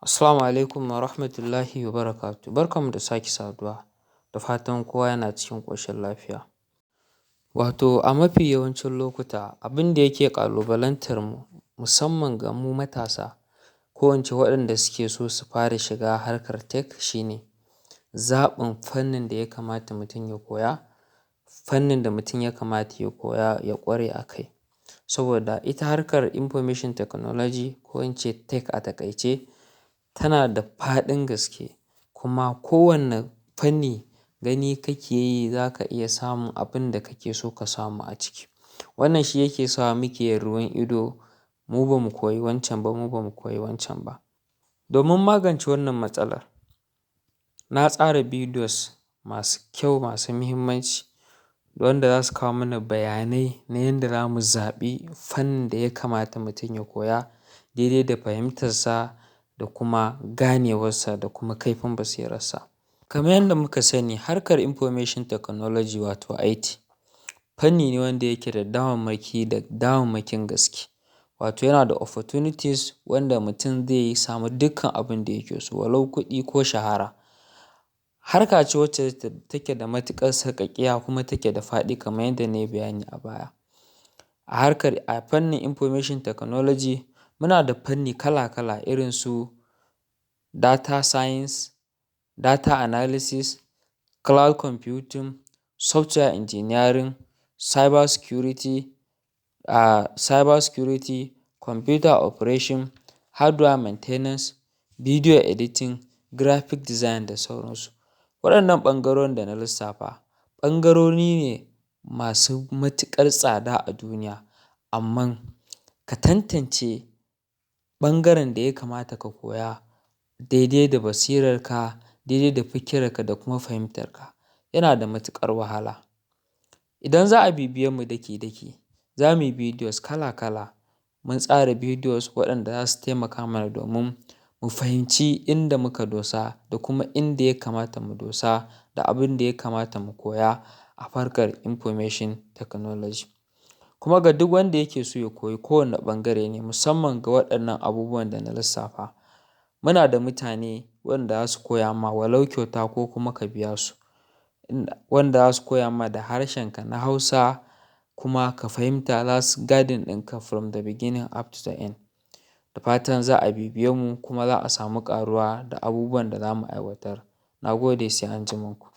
Assalamu alaikum wa rahmatullahi wa barakatuh. Barkanmu da sake saduwa, da fatan kowa yana cikin ƙoshin lafiya. Wato a mafi yawancin lokuta abin da yake ƙalubalantar mu musamman ga mu matasa, ko in ce waɗanda suke so su fara shiga harkar tech shine zaɓin fannin da ya kamata mutum ya koya, fannin da mutum ya kamata ya koya ya ƙware a kai. Saboda ita harkar information technology ko in ce tech a taƙaice tana da faɗin gaske, kuma kowanne fanni gani kake yi za ka iya samun abin da kake so ka samu a ciki. Wannan shi yake sawa muke ruwan ido, mu ba mu koyi wancan ba, mu ba mu koyi wancan ba. Domin magance wannan matsalar, na tsara videos masu kyau, masu muhimmanci, wanda za su kawo mana bayanai na yadda za mu zaɓi fannin da ya kamata mutum ya koya daidai da fahimtarsa da kuma ganewarsa da kuma kaifin basirarsa. Kamar yadda muka sani, harkar information technology wato IT fanni ne wanda yake da damammakin gaske. Wato yana da opportunities wanda mutum zai samu dukkan abin da yake so, walau kuɗi ko shahara. Harka ce wacce take da matuƙar sarƙaƙiya kuma take da faɗi kamar yadda na yi bayani a baya. A fannin information technology muna da fanni kala-kala irin su data science, data analysis, cloud computing, software engineering, cyber security, computer operation, hardware maintenance, video editing, graphic design da sauransu. Waɗannan ɓangarorin da na lissafa ɓangarori ne masu matuƙar tsada a duniya, amma ka tantance ɓangaren da ya kamata ka koya daidai da basirarka, daidai da fikirarka da kuma fahimtarka yana da matuƙar wahala. Idan za a bibiye mu daki-daki, za mu yi videos kala-kala. Mun tsara videos waɗanda za su taimaka mana domin mu fahimci inda muka dosa da kuma inda ya kamata mu dosa da abin da ya kamata mu koya a harkar information technology. Kuma ga duk wanda yake so ya koyi kowane ɓangare ne, musamman ga waɗannan abubuwan da na lissafa, muna da mutane wanda za su koya ma walau kyauta ko kuma ka biya su, wanda za su koya ma da harshenka na Hausa kuma ka fahimta, za su guiding ɗinka from the beginning up to the end. Da fatan za a bibiye mu kuma za a samu ƙaruwa da abubuwan da za mu aiwatar. Na gode, sai anjima ku.